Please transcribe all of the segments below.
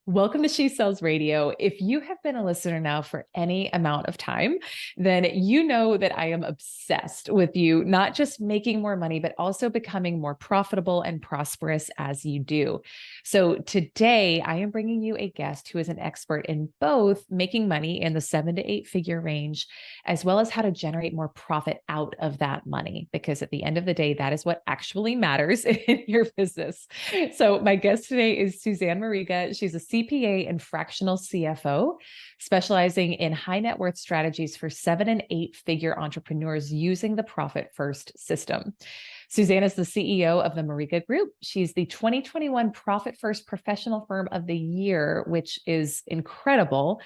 Welcome to She Sells Radio. If you have been a listener now for any amount of time, then you know that I am obsessed with you, not just making more money, but also becoming more profitable and prosperous as you do. So today I am bringing you a guest who is an expert in both making money in the 7 to 8 figure range, as well as how to generate more profit out of that money. Because at the end of the day, that is what actually matters in your business. So my guest today is Susanne Mariga. She's a CPA and fractional CFO, specializing in high net worth strategies for 7 and 8 figure entrepreneurs using the Profit First system. Susanne is the CEO of the Mariga Group. She's the 2021 Profit First Professional Firm of the Year, which is incredible,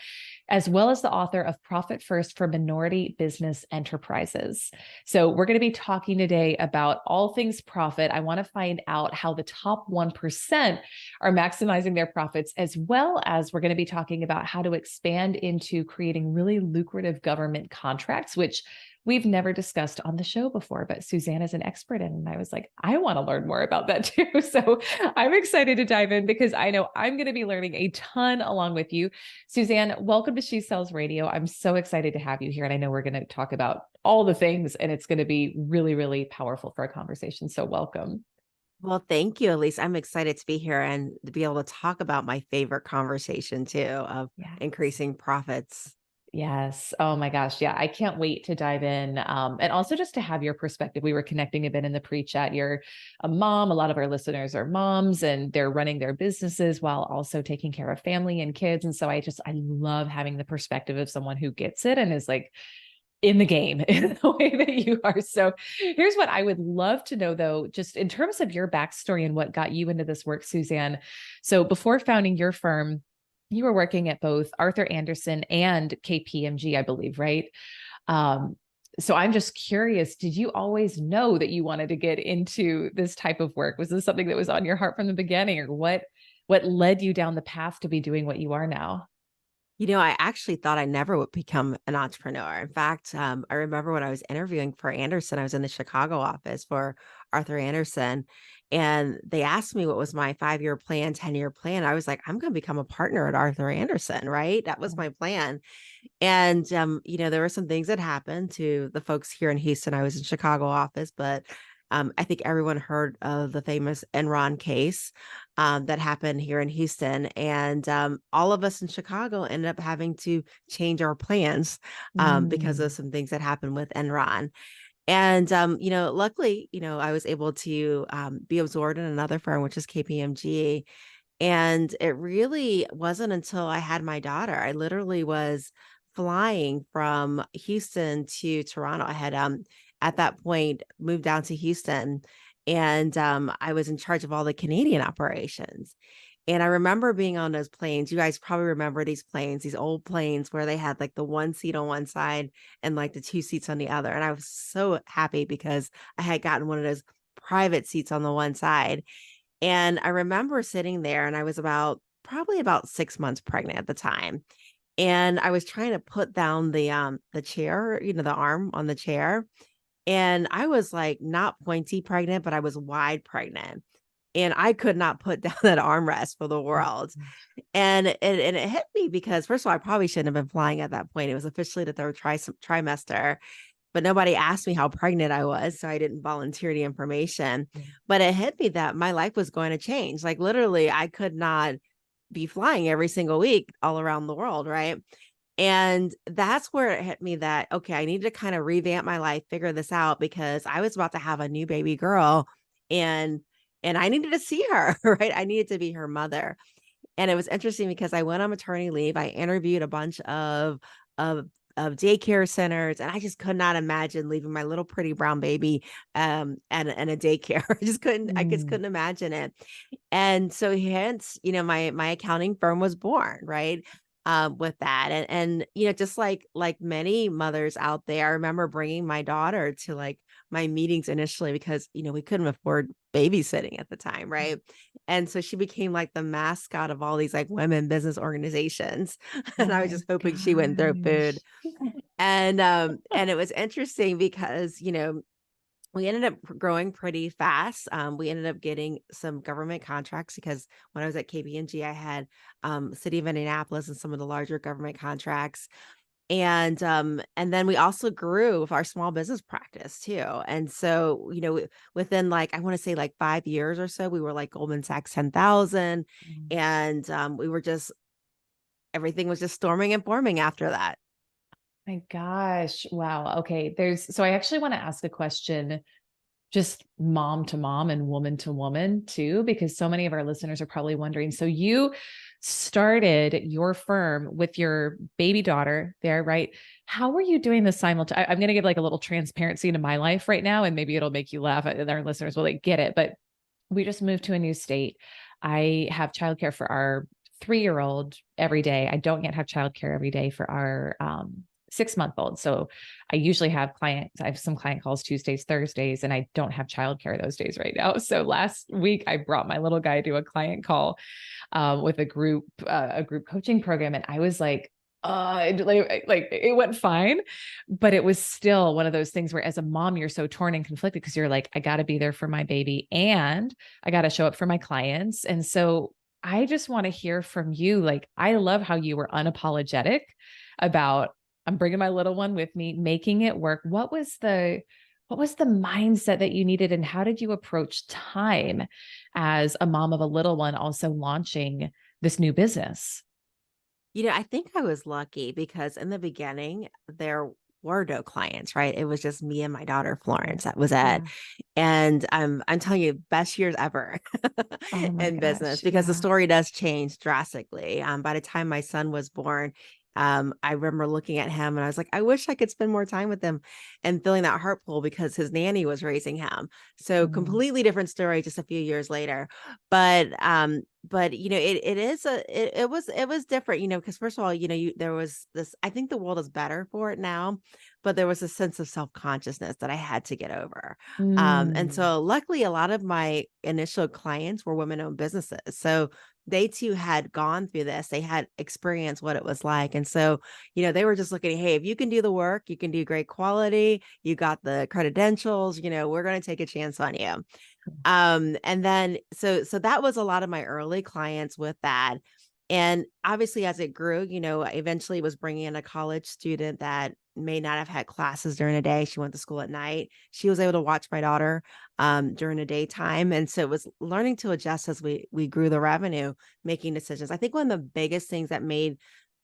as well as the author of Profit First for Minority Business Enterprises. So we're going to be talking today about all things profit. I want to find out how the top 1% are maximizing their profits, as well as we're going to be talking about how to expand into creating really lucrative government contracts, which we've never discussed on the show before, but Susanne is an expert in, and I was like, I want to learn more about that too. So I'm excited to dive in because I know I'm going to be learning a ton along with you. Susanne, welcome to She Sells Radio. I'm so excited to have you here. And I know we're going to talk about all the things, and it's going to be really, really powerful for a conversation. So welcome. Well, thank you, Elise. I'm excited to be here and to be able to talk about my favorite conversation too of Yes. increasing profits. Yes. Oh my gosh. Yeah. I can't wait to dive in. And also just to have your perspective. We were connecting a bit in the pre-chat. You're a mom. A lot of our listeners are moms and they're running their businesses while also taking care of family and kids. And so I love having the perspective of someone who gets it and is like in the game in the way that you are. So here's what I would love to know though, just in terms of your backstory and what got you into this work, Susanne. So before founding your firm, you were working at both Arthur Andersen and KPMG, I believe, right? Um, so I'm just curious, did you always know that you wanted to get into this type of work? Was this something that was on your heart from the beginning, or what led you down the path to be doing what you are now? I actually thought I never would become an entrepreneur. In fact, I remember when I was interviewing for Anderson, I was in the Chicago office for Arthur Anderson, and they asked me what was my 5-year plan, 10-year plan. I was like, I'm going to become a partner at Arthur Anderson, right? That was my plan. And, there were some things that happened to the folks here in Houston. I was in Chicago office, but I think everyone heard of the famous Enron case that happened here in Houston. And all of us in Chicago ended up having to change our plans because of Mm. some things that happened with Enron. And, luckily, I was able to be absorbed in another firm, which is KPMG. And it really wasn't until I had my daughter. I literally was flying from Houston to Toronto. I had at that point moved down to Houston, and I was in charge of all the Canadian operations. And I remember being on those planes. You guys probably remember these planes, these old planes where they had like the one seat on one side and like the two seats on the other. And I was so happy because I had gotten one of those private seats on the one side. And I remember sitting there, and I was probably about 6 months pregnant at the time. And I was trying to put down the chair, the arm on the chair. And I was like not pointy pregnant, but I was wide pregnant. And I could not put down that armrest for the world. And it hit me because first of all, I probably shouldn't have been flying at that point. It was officially the third trimester, but nobody asked me how pregnant I was, so I didn't volunteer the information. But it hit me that my life was going to change. Like literally, I could not be flying every single week all around the world, right? And that's where it hit me that, okay, I need to kind of revamp my life, figure this out because I was about to have a new baby girl and I needed to see her, right? I needed to be her mother. And it was interesting because I went on maternity leave. I interviewed a bunch of of daycare centers, and I just could not imagine leaving my little pretty brown baby and a daycare. I just Mm. couldn't imagine it. And so hence, my accounting firm was born, right? With that. And just like many mothers out there, I remember bringing my daughter to like my meetings initially because, we couldn't afford babysitting at the time, right? And so she became like the mascot of all these like women business organizations. And Oh I was my just hoping she wouldn't throw food. gosh. And it was interesting because, We ended up growing pretty fast. We ended up getting some government contracts because when I was at KPMG, I had City of Indianapolis and some of the larger government contracts. And then we also grew with our small business practice too. And so, within like, I want to say like 5 years or so, we were like Goldman Sachs 10,000. Mm. And we were just, everything was just storming and forming after that. My gosh. Wow. Okay. So I actually want to ask a question, just mom to mom and woman to woman too, because so many of our listeners are probably wondering. So you started your firm with your baby daughter there, right? How were you doing this simultaneously? I'm going to give like a little transparency into my life right now, and maybe it'll make you laugh and our listeners will like get it. But we just moved to a new state. I have childcare for our 3-year-old every day. I don't yet have childcare every day for our 6-month-old. So I usually have I have some client calls Tuesdays, Thursdays, and I don't have childcare those days right now. So last week I brought my little guy to a client call with a group coaching program. And I was like, like it went fine, but it was still one of those things where as a mom, you're so torn and conflicted because you're like, I got to be there for my baby and I got to show up for my clients. And so I just want to hear from you. Like, I love how you were unapologetic about, I'm bringing my little one with me, making it work. What was the mindset that you needed, and how did you approach time as a mom of a little one also launching this new business? I think I was lucky because in the beginning, there were no clients, right? It was just me and my daughter Florence. That was it. Yeah. And I'm telling you, best years ever Oh my in business gosh. because the Yeah. story does change drastically. By the time my son was born, I remember looking at him and I was like, I wish I could spend more time with him and feeling that heart pull because his nanny was raising him. So Mm. completely different story just a few years later. But it was different, because first of all, there was this, I think the world is better for it now, but there was a sense of self-consciousness that I had to get over. And Mm. so luckily, a lot of my initial clients were women-owned businesses. So they too had gone through this. They had experienced what it was like. And so, they were just looking, hey, if you can do the work, you can do great quality, you got the credentials, we're going to take a chance on you. And then so that was a lot of my early clients with that. And obviously as it grew, I eventually was bringing in a college student that may not have had classes during the day. She went to school at night. She was able to watch my daughter during the daytime. And so it was learning to adjust as we grew the revenue, making decisions. I think one of the biggest things that made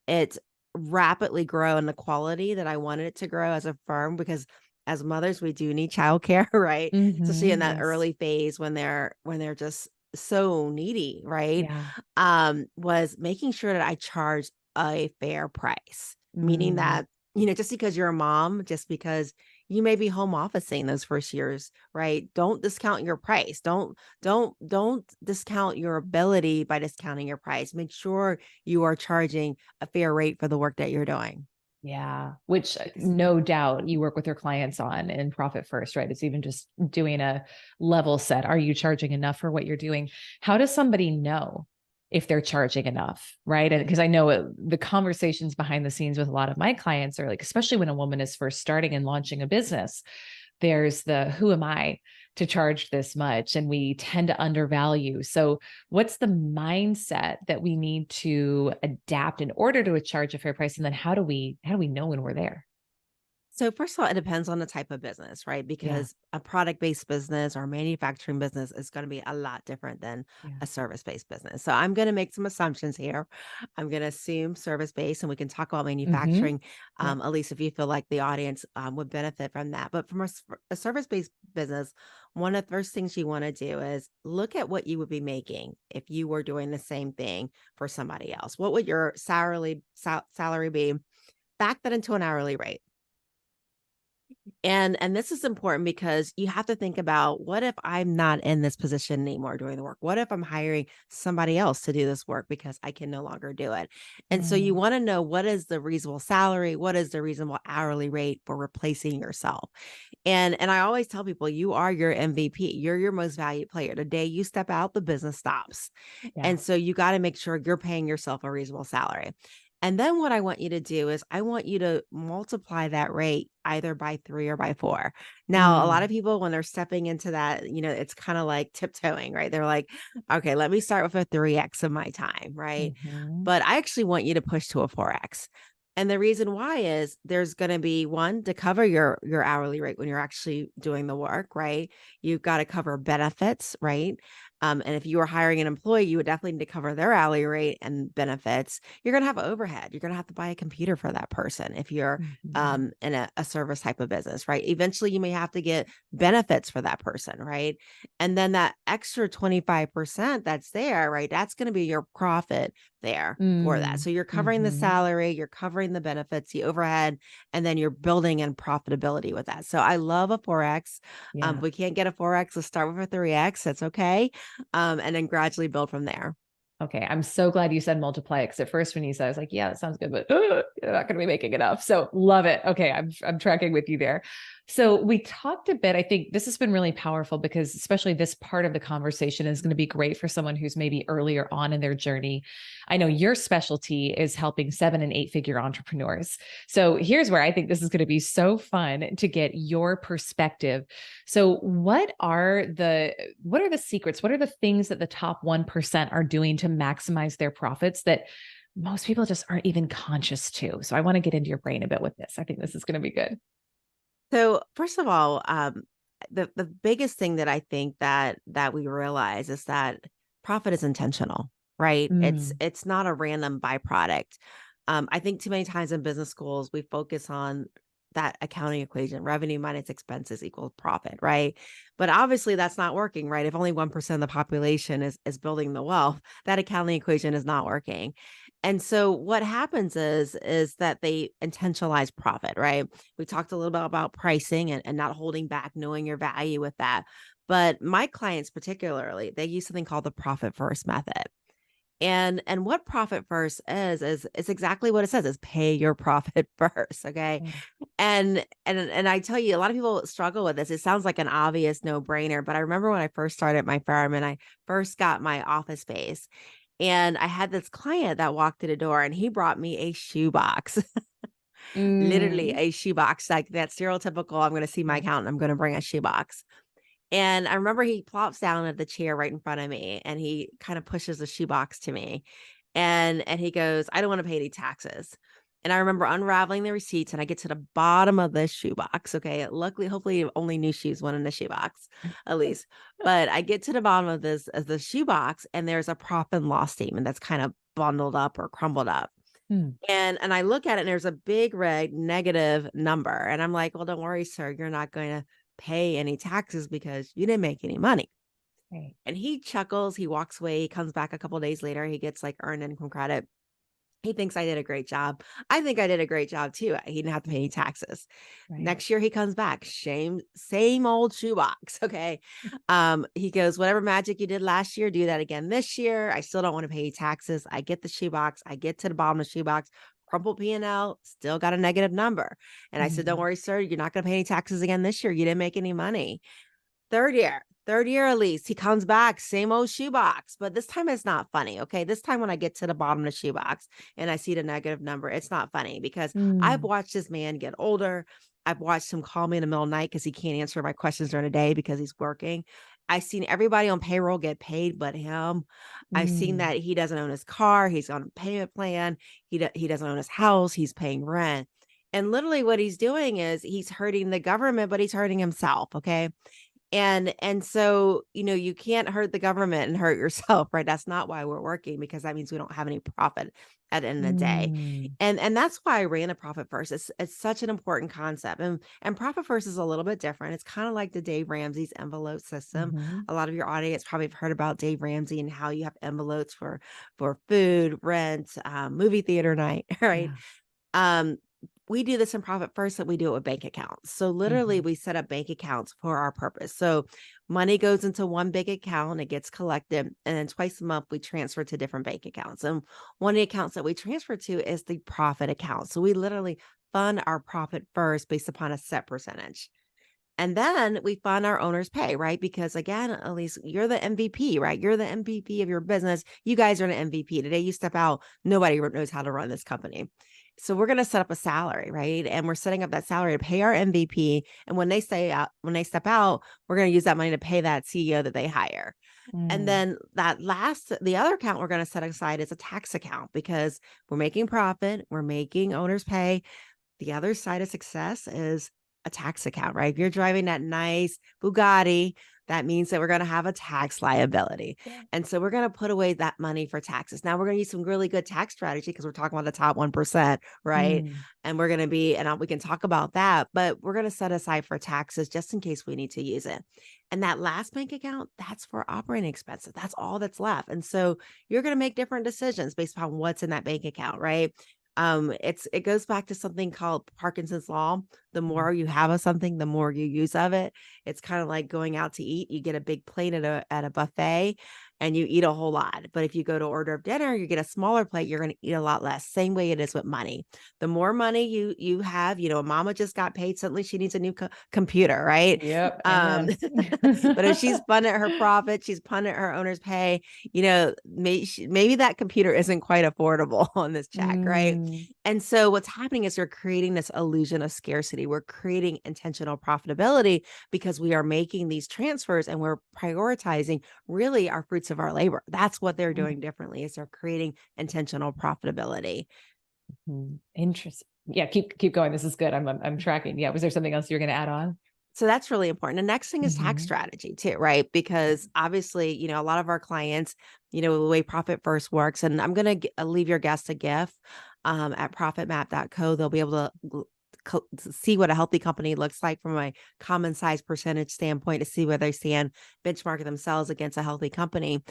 it rapidly grow in the quality that I wanted it to grow as a firm, because as mothers, we do need childcare, right? Especially in that Yes. early phase when they're just so needy, right? Yeah. Was making sure that I charge a fair price, meaning Mm. that, just because you're a mom, just because you may be home officing those first years, right? Don't discount your price. Don't discount your ability by discounting your price. Make sure you are charging a fair rate for the work that you're doing. Yeah, which no doubt you work with your clients on in Profit First, right? It's even just doing a level set. Are you charging enough for what you're doing? How does somebody know if they're charging enough, right? And because I know the conversations behind the scenes with a lot of my clients are like, especially when a woman is first starting and launching a business, there's the who am I to charge this much? And we tend to undervalue. So, what's the mindset that we need to adapt in order to charge a fair price? And then how do we know when we're there? So first of all, it depends on the type of business, right? Yeah. Because a product-based business or manufacturing business is going to be a lot different than Yeah. a service-based business. So I'm going to make some assumptions here. I'm going to assume service-based, and we can talk about Mm-hmm. manufacturing, Yeah. at least if you feel like the audience would benefit from that. But from a service-based business, one of the first things you want to do is look at what you would be making if you were doing the same thing for somebody else. What would your salary be? Back that into an hourly rate. And this is important because you have to think about, what if I'm not in this position anymore doing the work? What if I'm hiring somebody else to do this work because I can no longer do it? And so you Mm. want to know, what is the reasonable salary? What is the reasonable hourly rate for replacing yourself? And I always tell people, you are your MVP. You're your most valued player. The day you step out, the business stops. Yeah. And so you got to make sure you're paying yourself a reasonable salary. And then what I want you to do is I want you to multiply that rate either by 3 or by 4. Now, a lot of Mm. people, when they're stepping into that, it's kind of like tiptoeing, right? They're like, okay, let me start with a 3x of my time, right? Mhm. But I actually want you to push to a 4x. And the reason why is there's going to be one to cover your hourly rate when you're actually doing the work, right? You've got to cover benefits, right? And if you were hiring an employee, you would definitely need to cover their hourly rate and benefits. You're going to have overhead. You're going to have to buy a computer for that person if you're Mhm. in a service type of business, right? Eventually, you may have to get benefits for that person, right? And then that extra 25% that's there, right? That's going to be your profit there for that. Mm. So you're covering the Mhm. salary, you're covering the benefits, the overhead, and then you're building in profitability with that. So I love a 4X. Yeah. If we can't get a 4X, let's start with a 3X. That's okay. And then gradually build from there. Okay, I'm so glad you said multiply it because at first when you said, I was like, yeah, that sounds good, but you're not going to be making enough. So love it. Okay, I'm tracking with you there. So we talked a bit. I think this has been really powerful because especially this part of the conversation is going to be great for someone who's maybe earlier on in their journey. I know your specialty is helping 7 and 8 figure entrepreneurs. So here's where I think this is going to be so fun to get your perspective. So what are the secrets? What are the things that the top 1% are doing to maximize their profits that most people just aren't even conscious to? So I want to get into your brain a bit with this. I think this is going to be good. So first of all, the biggest thing that I think that we realize is that profit is intentional, right? It's Mm. it's not a random byproduct. I think too many times in business schools we focus on that accounting equation: revenue minus expenses equals profit, right? But obviously that's not working, right? If only 1% of the population is building the wealth, that accounting equation is not working. And so what happens is that they intentionalize profit, right? We talked a little bit about pricing and not holding back, knowing your value with that. But my clients particularly, they use something called the profit first method. And what profit first is exactly what it says, is pay your profit first. Okay. Mm. And I tell you, a lot of people struggle with this. It sounds like an obvious no-brainer, but I remember when I first started my firm and I first got my office space, and I had this client that walked through the door and he brought me a shoebox. Literally Mm. a shoebox, like that stereotypical, I'm gonna see my Yeah. accountant, I'm gonna bring a shoebox. And I remember he plops down at the chair right in front of me and he kind of pushes the shoebox to me. And he goes, "I don't want to pay any taxes." And I remember unraveling the receipts and I get to the bottom of this shoebox. Okay. Luckily, hopefully only new shoes went in the shoebox, at least. But I get to the bottom of this of the shoebox and there's a profit and loss statement that's kind of bundled up or crumbled up. Mm. And I look at it and there's a big red negative number. And I'm like, "Well, don't worry, sir. You're not going to pay any taxes because you didn't make any money." Right. And he chuckles, he walks away, he comes back a couple days later, he gets like earned income credit. He thinks I did a great job. I think I did a great job too. He didn't have to pay any taxes. Right. Next year he comes back, same old shoebox. Okay. He goes, "Whatever magic you did last year, do that again this year. I still don't want to pay taxes." I get the shoebox. I get to the bottom of the shoebox, crumpled P&L, still got a negative number. And I said, "Don't Mm. worry, sir. You're not going to pay any taxes again this year. You didn't make any money." Third year at least, he comes back, same old shoebox, but this time it's not funny. Okay. This time when I get to the bottom of the shoebox and I see the negative number, it's not funny because I've Mm. watched this man get older. I've watched him call me in the middle of the night because he can't answer my questions during the day because he's working. I've seen everybody on payroll get paid but him. I've seen Mm. that he doesn't own his car. He's on a payment plan. He doesn't own his house. He's paying rent. And literally what he's doing is he's hurting the government, but he's hurting himself. Okay. And so, you can't hurt the government and hurt yourself, right? That's not why we're working, because that means we don't have any profit at the end of the day. Mm. And that's why I ran a profit first. It's such an important concept. And profit first is a little bit different. It's kind of like the Dave Ramsey's envelope system. Mhm. A lot of your audience probably have heard about Dave Ramsey and how you have envelopes for food, rent, movie theater night, right? Yeah. Um, we do this in profit first, that we do it with bank accounts. So literally Mhm. we set up bank accounts for our purpose. So money goes into one big account, it gets collected, and then twice a month we transfer to different bank accounts. And one of the accounts that we transfer to is the profit account. So we literally fund our profit first based upon a set percentage. And then we fund our owner's pay, right? Because again, at least you're the MVP, right? You're the MVP of your business. You guys are an MVP. Today you step out, nobody knows how to run this company. So we're going to set up a salary, right? And we're setting up that salary to pay our MVP. And when they step out, we're going to use that money to pay that CEO that they hire. And Mm. then the other account we're going to set aside is a tax account because we're making profit, we're making owner's pay. The other side of success is a tax account, right? If you're driving that nice Bugatti, that means that we're going to have a tax liability. Yeah. And so we're going to put away that money for taxes. Now we're going to use some really good tax strategy because we're talking about the top 1%, right? Mm. And we're going to be, and we can talk about that, but we're going to set aside for taxes just in case we need to use it. And that last bank account, that's for operating expenses. That's all that's left. And so you're going to make different decisions based upon what's in that bank account, right? It goes back to something called Parkinson's law. The Mm. more you have of something, the more you use of it. It's kind of like going out to eat. You get a big plate at a buffet and you eat a whole lot. But if you go to order of dinner, you get a smaller plate, you're going to eat a lot less. Same way it is with money. The more money you have, mama just got paid, suddenly she needs a new computer, right? Yep. Um, Amen. but if she's funded her profit, she's funded her owner's pay, maybe that computer isn't quite affordable on this check, right? Mm. And so what's happening is we're creating this illusion of scarcity. We're creating intentional profitability because we are making these transfers and we're prioritizing really our fruits of our labor. That's what they're doing differently is they're creating intentional profitability. Interesting. Yeah, keep going. This is good. I'm tracking. Yeah. Was there something else you're going to add on? So that's really important. The next thing is tax Mhm. strategy too, right? Because obviously, a lot of our clients, the way Profit First works, and I'm going to leave your guest a gift at profitmap.co. They'll be able to see what a healthy company looks like from a common size percentage standpoint to see where they stand, benchmark themselves against a healthy company.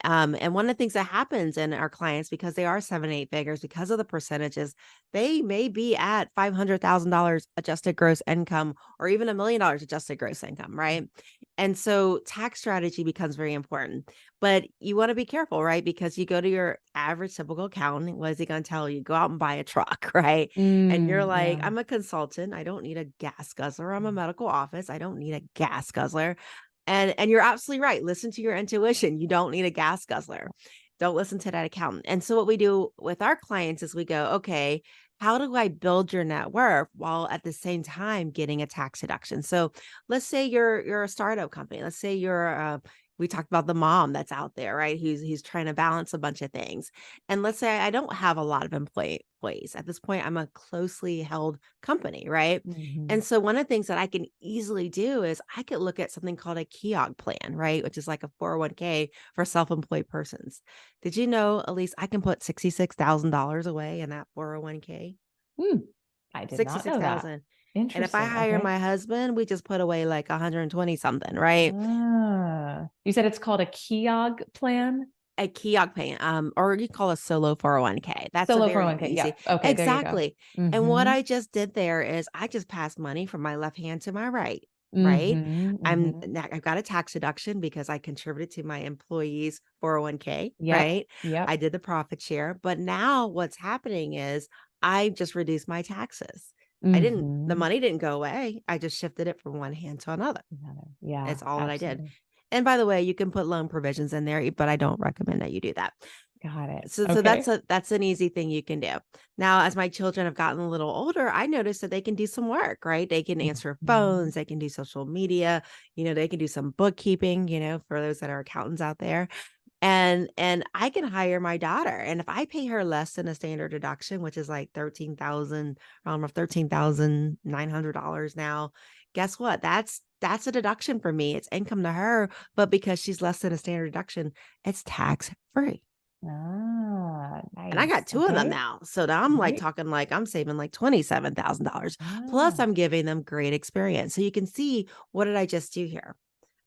And one of the things that happens in our clients, because they are 7, 8 figures, because of the percentages, they may be at $500,000 adjusted gross income or even $1 million adjusted gross income, right? And so tax strategy becomes very important, but you want to be careful, right? Because you go to your average typical accountant, what is he going to tell you? Go out and buy a truck, right? And you're like, Yeah. I'm a consultant. I don't need a gas guzzler. I'm a medical office. I don't need a gas guzzler. And you're absolutely right. Listen to your intuition. You don't need a gas guzzler. Don't listen to that accountant. And so what we do with our clients is we go, okay, how do I build your net worth while at the same time getting a tax deduction? So let's say you're a startup company. Let's say we talked about the mom that's out there, right? Who's trying to balance a bunch of things. And let's say I don't have a lot of employees. At this point, I'm a closely held company, right? Mhm. And so one of the things that I can easily do is I could look at something called a KEOG plan, right? Which is like a 401k for self-employed persons. Did you know, Elise, I can put $66,000 away in that 401k? Hmm. I did not know that. 66,000. And if I Interesting. hire Okay. my husband, we just put away like 120 something, right? You said it's called a KEOG plan? A KEOG plan, or you call a solo 401k. That's a Solo very 401k. Yeah. easy. Okay, there you go. Exactly. And what Mhm. I just did there is I just passed money from my left hand to my right, right? Mhm. Mhm. I've got a tax deduction because I contributed to my employees 401k, Yep. right? Yep. I did the profit share, but now what's happening is I just reduced my taxes. The Mhm. money didn't go away. I just shifted it from one hand to another. Yeah, It's all that I did. absolutely. And by the way, you can put loan provisions in there, but I don't recommend that you do that. Got it. So Okay. that's an easy thing you can do. Now, as my children have gotten a little older, I noticed that they can do some work, right? They can answer Mhm. phones, they can do social media, they can do some bookkeeping, for those that are accountants out there. And I can hire my daughter. And if I pay her less than a standard deduction, which is like 13,000, around $13,900 now, guess what? That's a deduction for me. It's income to her, but because she's less than a standard deduction, it's tax free. And I Nice. got two of them Okay. now. So now I'm like Right. talking like I'm saving like $27,000. Plus Ah. I'm giving them great experience. So you can see, what did I just do here?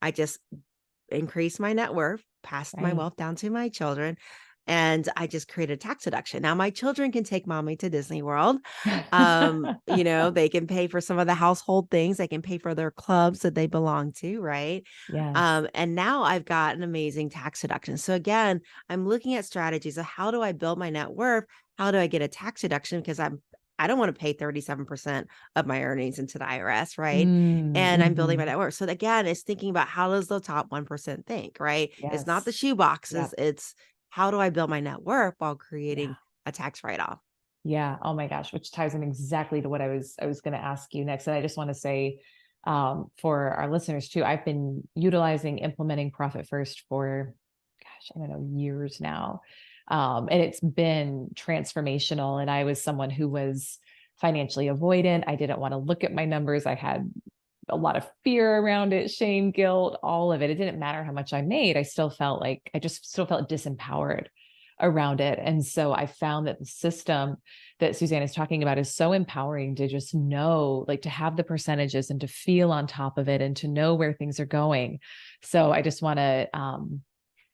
I just increased my net worth, passed my Right. wealth down to my children, and I just created a tax deduction. Now my children can take mommy to Disney World. They can pay for some of the household things. They can pay for their clubs that they belong to, right? Yes. And now I've got an amazing tax deduction. So again, I'm looking at strategies of how do I build my net worth? How do I get a tax deduction? Because I don't want to pay 37% of my earnings into the IRS, right? And I'm building my Mm-hmm. net worth. So again, it's thinking about how does the top 1% think, right? It's not the Yes. shoe boxes. Yep. It's how do I build my net worth while Yeah. creating a tax write-off? Yeah. Oh my gosh, which ties in exactly to what I was going to ask you next. And I just want to say, for our listeners too, I've been utilizing implementing Profit First for, gosh, I don't know, years now. And it's been transformational. And I was someone who was financially avoidant. I didn't want to look at my numbers. I had a lot of fear around it, shame, guilt, all of it. It didn't matter how much I made. I still felt like I just still felt disempowered around it. And so I found that the system that Susanne is talking about is so empowering to just know, like to have the percentages and to feel on top of it and to know where things are going. So I just want to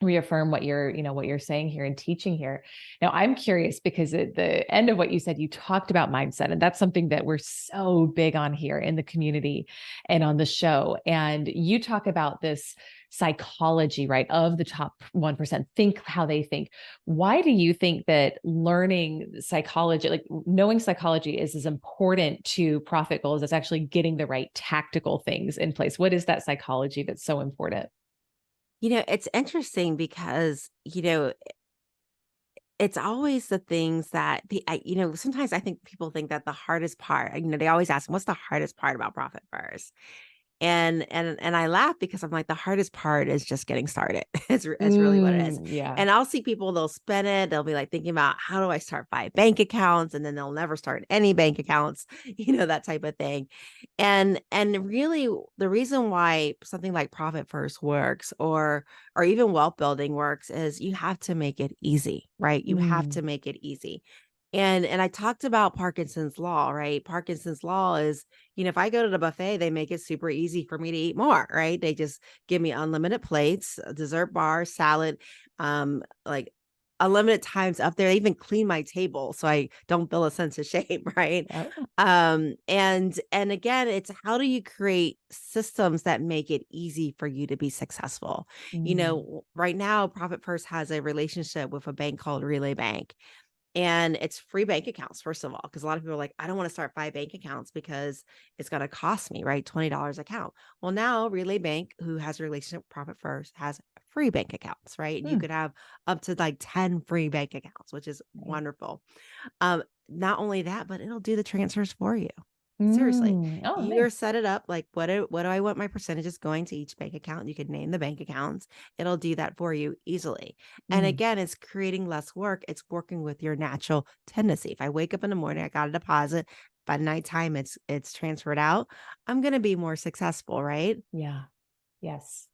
reaffirm what you're saying here and teaching here. Now I'm curious because at the end of what you said, you talked about mindset, and that's something that we're so big on here in the community and on the show. And you talk about this psychology, right, of the top 1%, think how they think. Why do you think that learning psychology, like knowing psychology, is as important to profit goals as actually getting the right tactical things in place? What is that psychology that's so important? It's interesting because, it's always the things that sometimes I think people think that the hardest part, they always ask, what's the hardest part about Profit First? And I laugh because I'm like, the hardest part is just getting started. It's really what it is. Yeah. And I'll see people, they'll spend it. They'll be like thinking about how do I start 5 bank accounts? And then they'll never start any bank accounts, that type of thing. And really the reason why something like Profit First works or even wealth building works is you have to make it easy, right? You have Mm, to make it easy. And I talked about Parkinson's law, right? Parkinson's law is, if I go to the buffet, they make it super easy for me to eat more, right? They just give me unlimited plates, a dessert bar, salad, like unlimited times up there. They even clean my table so I don't feel a sense of shame, right? oh, And again, it's how do you create systems that make it easy for you to be successful? mm, Right now, Profit First has a relationship with a bank called Relay Bank. And it's free bank accounts, first of all, because a lot of people are like, I don't want to start 5 bank accounts because it's going to cost me, right? $20 account. Well, now Relay Bank, who has a relationship with Profit First, has free bank accounts, right? And you mm, could have up to like 10 free bank accounts, which is right. wonderful. Not only that, but it'll do the transfers for you. Seriously, Oh, you are nice. set it up like what do I want my percentages going to each bank account? You can name the bank accounts. It'll do that for you easily. And Mm, again, it's creating less work. It's working with your natural tendency. If I wake up in the morning, I got a deposit. By nighttime, it's transferred out. I'm gonna be more successful, right? yeah. Yes.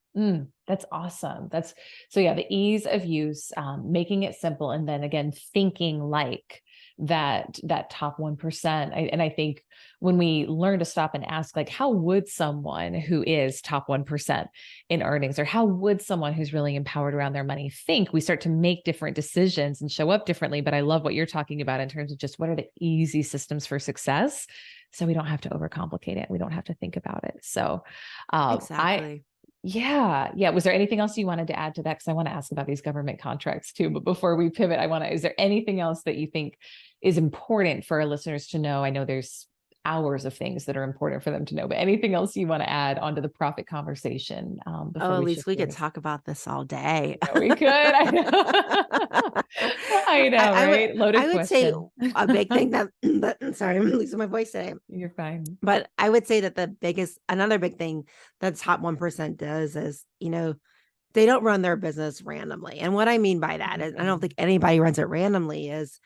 That's awesome. That's so, yeah, the ease of use, making it simple. And then again, thinking like that top 1%. And I think when we learn to stop and ask, like, how would someone who is top 1% in earnings, or how would someone who's really empowered around their money think, we start to make different decisions and show up differently. But I love what you're talking about in terms of just what are the easy systems for success. So we don't have to overcomplicate it. We don't have to think about it. So I Exactly. yeah. Yeah. Was there anything else you wanted to add to that? Because I want to ask about these government contracts too. But before we pivot, is there anything else that you think is important for our listeners to know? I know there's hours of things that are important for them to know, but anything else you want to add onto the profit conversation before Oh, at we least shift we could gears? talk about this all day. I know we could. I know. I I, know, I would right? I Loaded would say question. a big thing that sorry, I'm losing my voice today. You're fine. But I would say that another big thing that top 1% does is, they don't run their business randomly. And what I mean by that is I don't Mhm. think anybody runs it randomly is,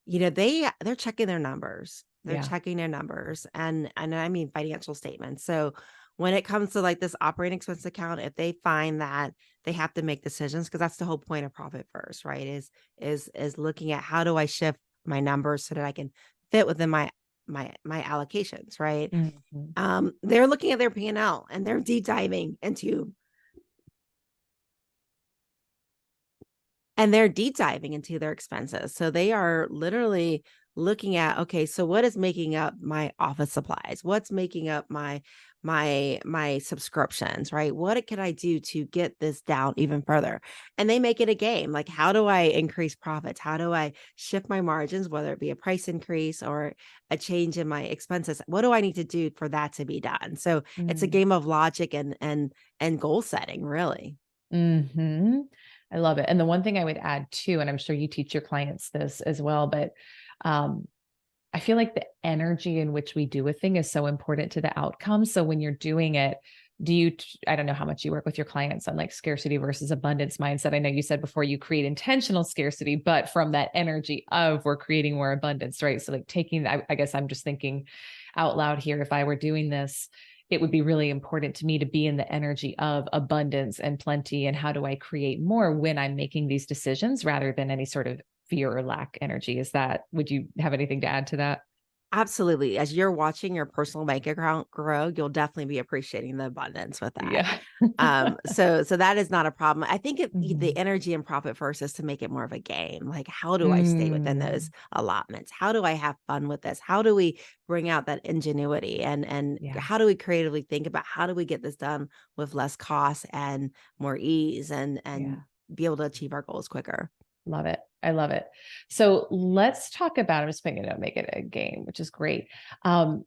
they're checking their numbers. They're Yeah. checking their numbers and I mean financial statements. So when it comes to like this operating expense account, if they find that they have to make decisions, because that's the whole point of Profit First, right? Is looking at how do I shift my numbers so that I can fit within my allocations, right? Mhm. They're looking at their P&L and they're deep diving into their expenses. So they are literally looking at, okay, so what is making up my office supplies? What's making up my subscriptions, right? What can I do to get this down even further? And they make it a game. Like, how do I increase profits? How do I shift my margins, whether it be a price increase or a change in my expenses? What do I need to do for that to be done? So it's a Mm. game of logic and goal setting, really. Hmm. I love it. And the one thing I would add too, and I'm sure you teach your clients this as well, but um, I feel like the energy in which we do a thing is so important to the outcome. So when you're doing it, I don't know how much you work with your clients on like scarcity versus abundance mindset. I know you said before you create intentional scarcity, but from that energy of we're creating more abundance, right? So like I guess I'm just thinking out loud here. If I were doing this, it would be really important to me to be in the energy of abundance and plenty. And how do I create more when I'm making these decisions rather than any sort of fear or lack energy? Would you have anything to add to that? Absolutely. As you're watching your personal bank account grow, you'll definitely be appreciating the abundance with that. Yeah. So that is not a problem. I think the Mhm. energy and profit first is to make it more of a game. Like, how do I stay within those Mm, allotments? How do I have fun with this? How do we bring out that ingenuity and yeah. how do we creatively think about how do we get this done with less cost and more ease and Yeah. be able to achieve our goals quicker? Love it. I love it. So let's talk about, I'm just thinking to make it a game, which is great. Um,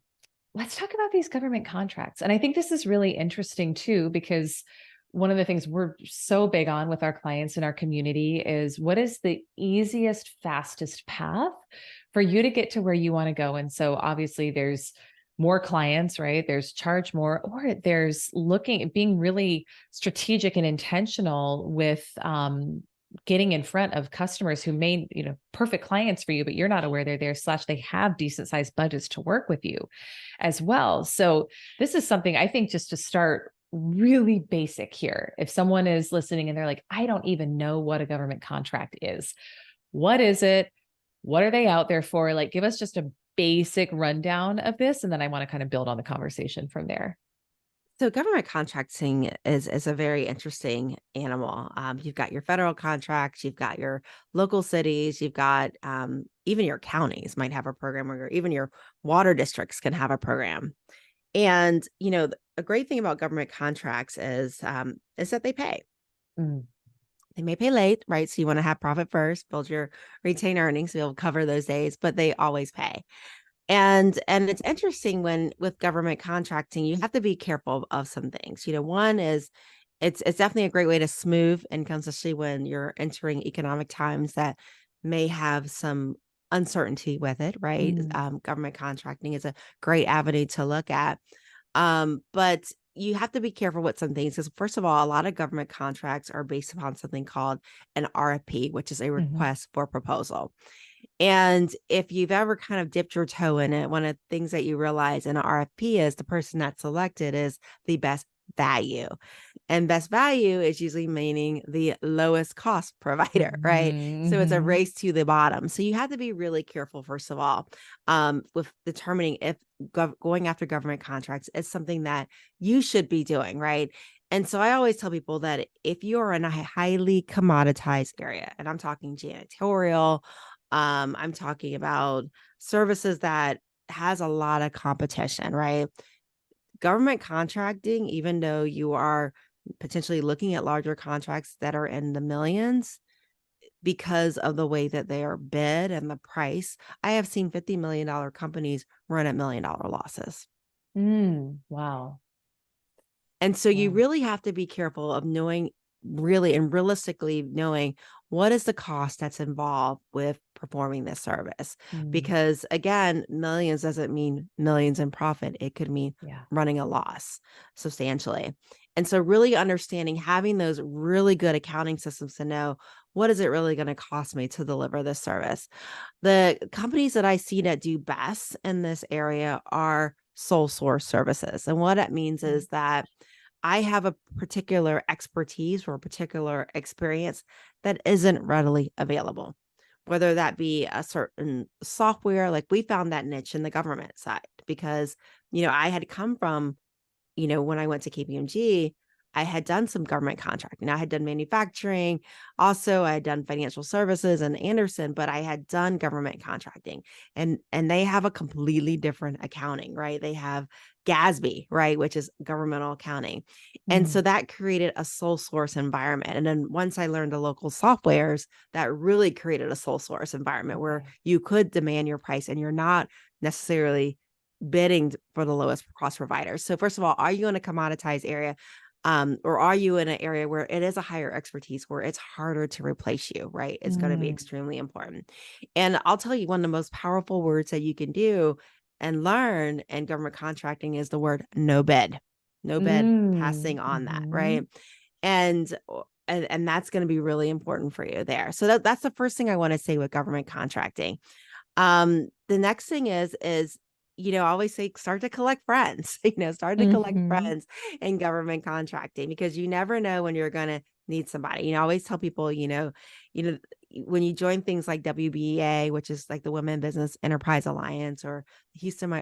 let's talk about these government contracts. And I think this is really interesting too, because one of the things we're so big on with our clients in our community is what is the easiest, fastest path for you to get to where you want to go. And so obviously there's more clients, right? There's charge more, or there's being really strategic and intentional with getting in front of customers who may, perfect clients for you, but you're not aware they're there, slash they have decent sized budgets to work with you as well. So this is something I think just to start really basic here. If someone is listening and they're like, I don't even know what a government contract is. What is it? What are they out there for? Like, give us just a basic rundown of this. And then I want to kind of build on the conversation from there. So government contracting is a very interesting animal. You've got your federal contracts, you've got your local cities, you've got even your counties might have a program, or even your water districts can have a program. And a great thing about government contracts is that they pay. Mm, They may pay late, right? So you want to have profit first, build your retained earnings, so you'll cover those days, but they always pay. And it's interesting when with government contracting, you have to be careful of some things. One is it's definitely a great way to smooth income, especially when you're entering economic times that may have some uncertainty with it, right? mm, Government contracting is a great avenue to look at. But you have to be careful with some things because, first of all, a lot of government contracts are based upon something called an RFP, which is a mhm, request for proposal. And if you've ever kind of dipped your toe in it, one of the things that you realize in an RFP is the person that's selected is the best value. And best value is usually meaning the lowest cost provider, right? mhm, So it's a mhm. race to the bottom. So you have to be really careful, first of all, with determining if going after government contracts is something that you should be doing, right? And so I always tell people that if you are in a highly commoditized area, and I'm talking janitorial, I'm talking about services that has a lot of competition, right? Government contracting, even though you are potentially looking at larger contracts that are in the millions because of the way that they are bid and the price, I have seen $50 million companies run at $1 million losses. Wow. And so you Wow. really have to be careful of knowing really and realistically knowing what is the cost that's involved with performing this service. Mm, Because again, millions doesn't mean millions in profit. It could mean yeah. running a loss substantially. And so really understanding having those really good accounting systems to know what is it really going to cost me to deliver this service. The companies that I see that do best in this area are sole source services. And what that means Mm, is that I have a particular expertise or a particular experience that isn't readily available, whether that be a certain software. Like, we found that niche in the government side because, I had come from, when I went to KPMG, I had done some government contracting. I had done manufacturing. Also, I had done financial services and Anderson, but I had done government contracting, and they have a completely different accounting, right? They have GASB, right, which is governmental accounting. And so Mm, that created a sole source environment. And then once I learned the local softwares, that really created a sole source environment where okay. you could demand your price and you're not necessarily bidding for the lowest cost provider. So first of all, are you in a commoditized area? Or are you in an area where it is a higher expertise, where it's harder to replace you, right? It's going to be Mm, extremely important. And I'll tell you, one of the most powerful words that you can do and learn in government contracting is the word no bid. No bid, passing on that, right? mhm, And that's going to be really important for you there. So that's the first thing I want to say with government contracting. The next thing is, I always say start to collect friends, start to collect mhm. friends in government contracting, because you never know when you're going to need somebody. I always tell people, you know, when you join things like WBEA, which is like the Women Business Enterprise Alliance, or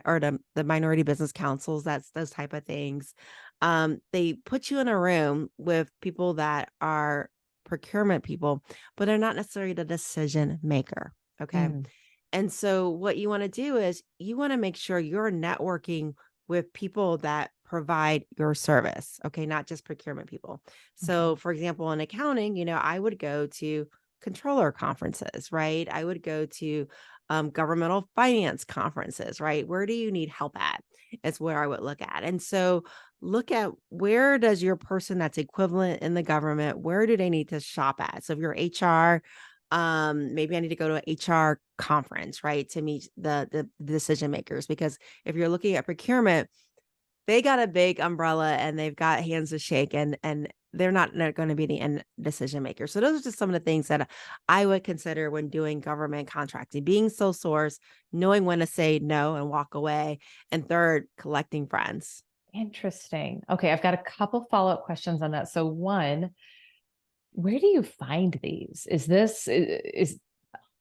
or the Minority Business Councils, that's those type of things. They put you in a room with people that are procurement people, but they're not necessarily the decision maker. Okay. Mm, And so what you want to do is you want to make sure you're networking with people that provide your service. Okay. Not just procurement people. okay. So for example, in accounting, I would go to controller conferences, right? I would go to governmental finance conferences, right? Where do you need help at? Is where I would look at. And so look at, where does your person that's equivalent in the government, where do they need to shop at? So if you're HR, maybe I need to go to an HR conference, right, to meet the decision makers. Because if you're looking at procurement, they got a big umbrella and they've got hands to shake, and they're not going to be the end decision maker. So those are just some of the things that I would consider when doing government contracting: being sole source, knowing when to say no and walk away, and third, collecting friends. Interesting. Okay, I've got a couple follow-up questions on that. So one, where do you find these? Is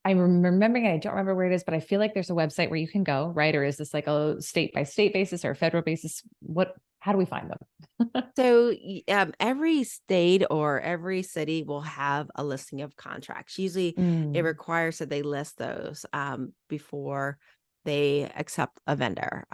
I'm remembering, I don't remember where it is, but I feel like there's a website where you can go, right? Or is this like a state by state basis or a federal basis? How do we find them? So every state or every city will have a listing of contracts. Usually it Mm, requires that they list those before they accept a vendor.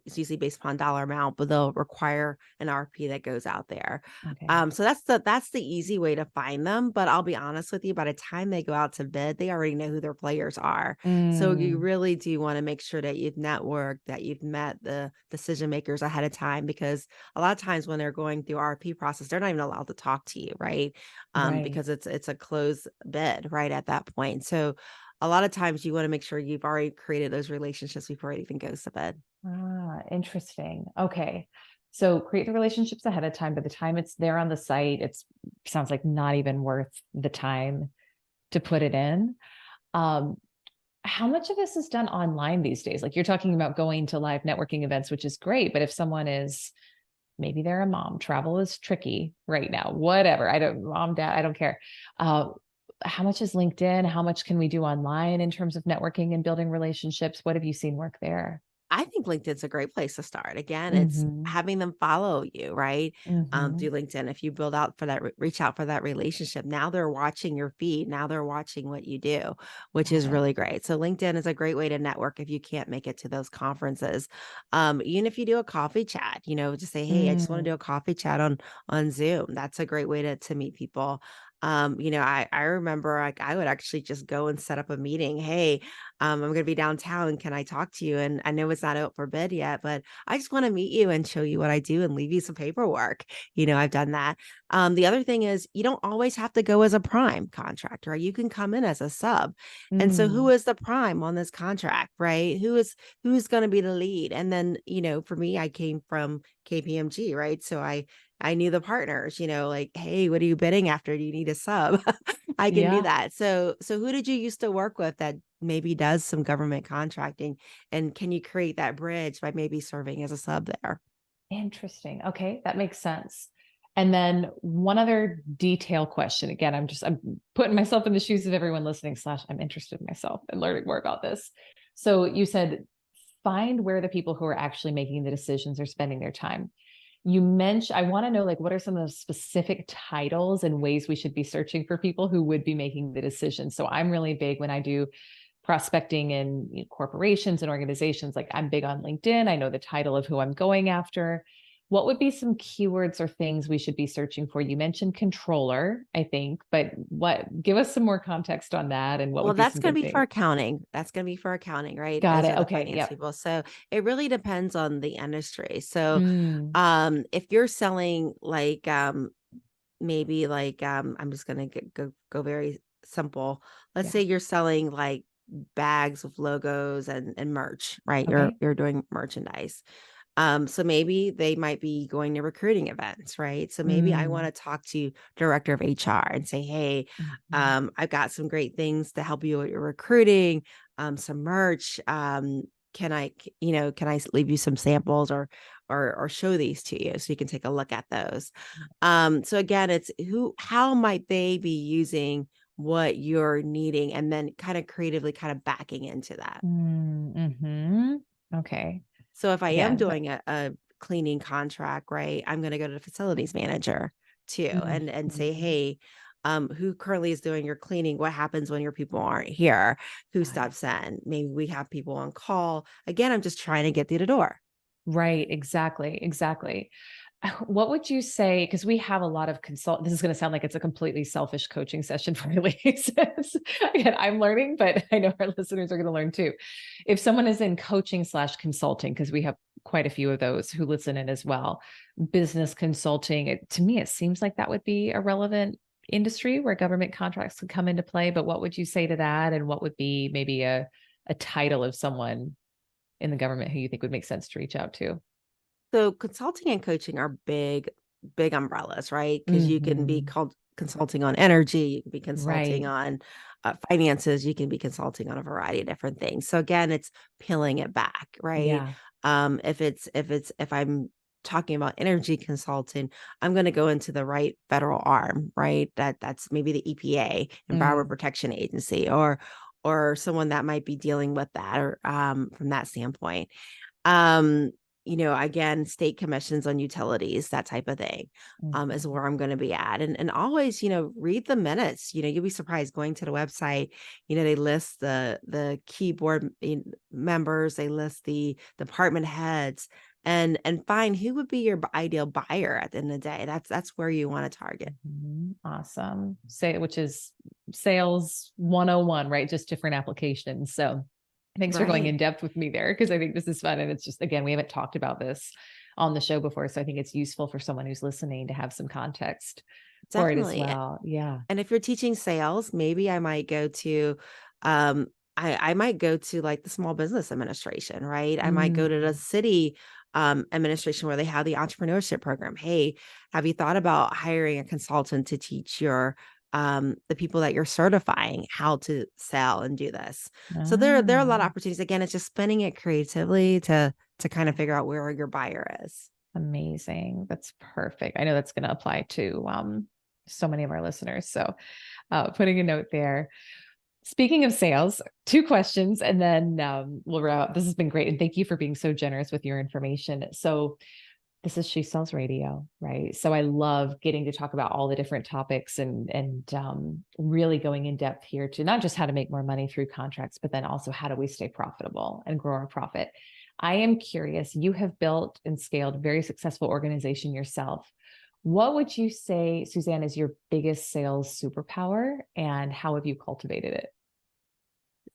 It's usually based upon dollar amount, but they'll require an RP that goes out there. okay. So that's the easy way to find them. But I'll be honest with you, by the time they go out to bid, they already know who their players are. So you Mm, really do want to make sure that you've networked, that you've met the decision makers ahead of time, because a lot of times when they're going through RP process, they're not even allowed to talk to you, right? right. Because it's a closed bid right at that point. So a lot of times you want to make sure you've already created those relationships before it even goes to bid. Ah, interesting. Okay. So create the relationships ahead of time. By the time it's there on the site, it's sounds like not even worth the time to put it in. Um, how much of this is done online these days? Like you're talking about going to live networking events, which is great, but if someone is maybe they're a mom, travel is tricky right now, whatever. I don't, mom, dad, I don't care. Uh, how much is LinkedIn? How much can we do online in terms of networking and building relationships? What have you seen work there? I think LinkedIn's a great place to start. Again, it's Mm-hmm. having them follow you, right? Mm-hmm. Through LinkedIn. If you build out for that, reach out for that relationship. Now they're watching your feed. Now they're watching what you do, which Got is it. really great. So LinkedIn is a great way to network if you can't make it to those conferences. Even if you do a coffee chat, just say, hey, I just want to Mm, do a coffee chat on Zoom. That's a great way to meet people. I remember, like, I would actually just go and set up a meeting. Hey, I'm going to be downtown. Can I talk to you? And I know it's not out for bid yet, but I just want to meet you and show you what I do and leave you some paperwork. I've done that. The other thing is, you don't always have to go as a prime contractor, right? You can come in as a sub. And so who mm, is the prime on this contract, right? Who's going to be the lead? And then, for me, I came from KPMG, right? So I knew the partners, like, hey, what are you bidding after? Do you need a sub? I can do yeah. that. So who did you used to work with that maybe does some government contracting? And can you create that bridge by maybe serving as a sub there? Interesting. Okay, that makes sense. And then one other detail question. Again, I'm putting myself in the shoes of everyone listening, slash, I'm interested in myself and learning more about this. So you said find where the people who are actually making the decisions are spending their time. You mentioned, I want to know, like, what are some of the specific titles and ways we should be searching for people who would be making the decision? So I'm really big when I do prospecting in corporations and organizations. Like, I'm big on LinkedIn. I know the title of who I'm going after. What would be some keywords or things we should be searching for? You mentioned controller, I think, but give us some more context on that and what Well, would be that's some going good to be for things? accounting. That's going to be for accounting, right? Got Those it. are the Okay. finance Yep. people. So it really depends on the industry. So Mm, if you're selling like maybe like I'm just going to go very simple. Let's yeah. say you're selling like bags of logos and merch, right? Okay. You're doing merchandise. So maybe they might be going to recruiting events, right? So maybe I want Mm, to talk to director of HR and say, hey, mhm. I've got some great things to help you with your recruiting, some merch. Can I leave you some samples or show these to you so you can take a look at those? So again, it's how might they be using what you're needing and then kind of creatively kind of backing into that. Mm-hmm. Okay. So if I am Again, doing a cleaning contract, right, I'm going to go to the facilities manager too and say, mhm. hey, who currently is doing your cleaning? What happens when your people aren't here? Who Got it. stops in? Maybe we have people on call. Again, I'm just trying to get through the door. Right. Exactly. Exactly. What would you say? Because we have a lot of this is going to sound like it's a completely selfish coaching session for releases. Again, I'm learning, but I know our listeners are going to learn too. If someone is in coaching/consulting, because we have quite a few of those who listen in as well, business consulting, to me, it seems like that would be a relevant industry where government contracts could come into play. But what would you say to that? And what would be maybe a title of someone in the government who you think would make sense to reach out to? So consulting and coaching are big umbrellas, right? Because you can be Hmm. called consulting on energy, you can be consulting Right. on finances, you can be consulting on a variety of different things. So again, it's peeling it back, right? Yeah. If I'm talking about energy consulting, I'm going to go into the right federal arm, right? That's maybe the EPA, Environment Mm, Protection Agency, or someone that might be dealing with that, or from that standpoint. Um, again, state commissions on utilities, that type of thing, is mhm. where I'm going to be at. And always, read the minutes. You'll be surprised going to the website. They list the keyboard members, they list the department heads, and find who would be your ideal buyer at the end of the day. That's where you want to target. Mhm. Awesome. Which is sales 101, right? Just different applications. So thanks for going Right. in depth with me there because I think this is fun. And it's just, again, we haven't talked about this on the show before. So I think it's useful for someone who's listening to have some context for it as Definitely. well. Yeah. And if you're teaching sales, maybe I might go to um I might go to like the small business administration, right? I might go to the Mm, city administration where they have the entrepreneurship program. Hey, have you thought about hiring a consultant to teach the people that you're certifying how to sell and do this? So there are a lot of ah, opportunities. Again, it's just spinning it creatively to kind of figure out where your buyer is. amazing. That's perfect. I know that's going to apply to so many of our listeners. So putting a note there. Speaking of sales, two questions, and then we'll wrap up. This has been great. And thank you for being so generous with your information. So, this is She Sells Radio, right? So, I love getting to talk about all the different topics and really going in depth here to not just how to make more money through contracts, but then also how do we stay profitable and grow our profit. I am curious, you have built and scaled a very successful organization yourself. What would you say, Susanne, is your biggest sales superpower and how have you cultivated it?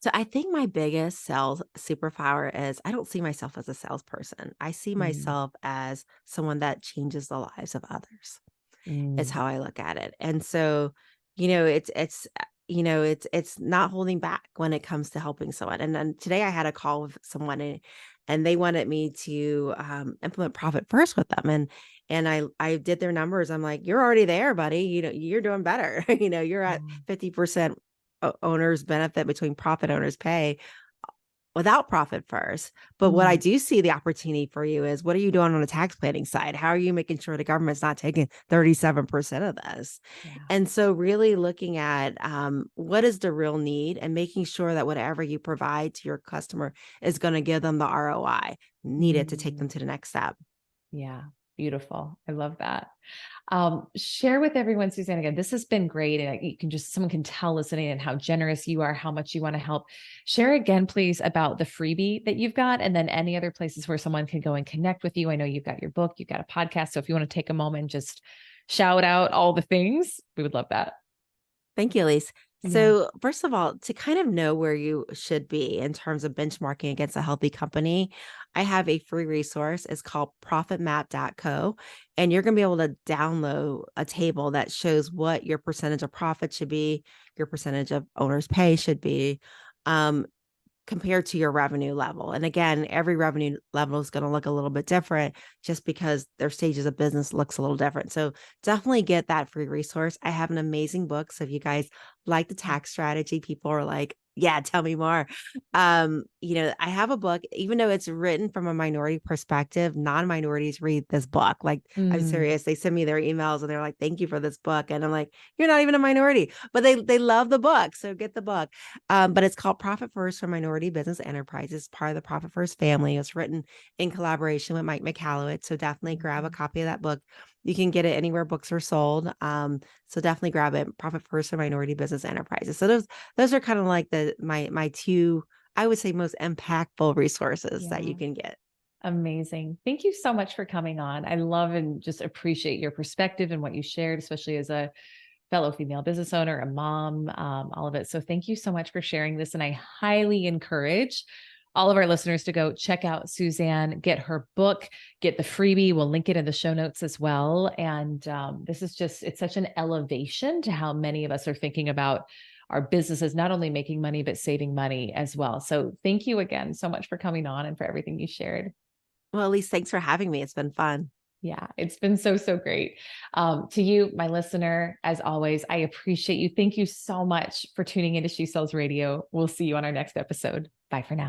So I think my biggest sales superpower is I don't see myself as a salesperson. I see Mm, myself as someone that changes the lives of others. Is mm, how I look at it. And so, it's not holding back when it comes to helping someone. And then today I had a call with someone and they wanted me to implement profit first with them. And I did their numbers. I'm like, you're already there, buddy. You're doing better. You're at mm, 50% owners benefit between profit owners pay without profit first. But what I mm. do see the opportunity for you is what are you doing on the tax planning side? How are you making sure the government's not taking 37% of this? Yeah. And so really looking at what is the real need and making sure that whatever you provide to your customer is going to give them the ROI needed to take them Mm, to the next step. yeah. Beautiful. I love that. Share with everyone, Susanne, again, this has been great. And you can just, someone can tell listening and how generous you are, how much you want to help. Share again, please, about the freebie that you've got, and then any other places where someone can go and connect with you. I know you've got your book, you've got a podcast. So if you want to take a moment, just shout out all the things, we would love that. Thank you, Elise. Yeah. So, first of all, to kind of know where you should be in terms of benchmarking against a healthy company, I have a free resource. It's called profitmap.co. And you're going to be able to download a table that shows what your percentage of profit should be, your percentage of owner's pay should be. Um, compared to your revenue level. And again, every revenue level is going to look a little bit different just because their stages of business looks a little different. So definitely get that free resource. I have an amazing book. So if you guys like the tax strategy, people are like, yeah, tell me more. I have a book, even though it's written from a minority perspective, non-minorities read this book. Like, I'm Mm, serious. They send me their emails and they're like, thank you for this book. And I'm like, you're not even a minority, but they love the book. So get the book. But it's called Profit First for Minority Business Enterprises, part of the Profit First family. It's written in collaboration with Mike McCallowitz. So definitely grab a copy of that book. You can get it anywhere books are sold. So definitely grab it. Profit First for Minority Business Enterprises. So those are kind of like my two, I would say, most impactful resources that you yeah. can get. Amazing. Thank you so much for coming on. I love and just appreciate your perspective and what you shared, especially as a fellow female business owner, a mom, all of it. So thank you so much for sharing this. And I highly encourage all of our listeners to go check out Susanne, get her book, get the freebie. We'll link it in the show notes as well. And this is just, it's such an elevation to how many of us are thinking about our businesses, not only making money, but saving money as well. So thank you again so much for coming on and for everything you shared. Well, Elise, thanks for having me. It's been fun. Yeah, it's been so, so great. To you, my listener, as always, I appreciate you. Thank you so much for tuning into She Sells Radio. We'll see you on our next episode. Bye for now.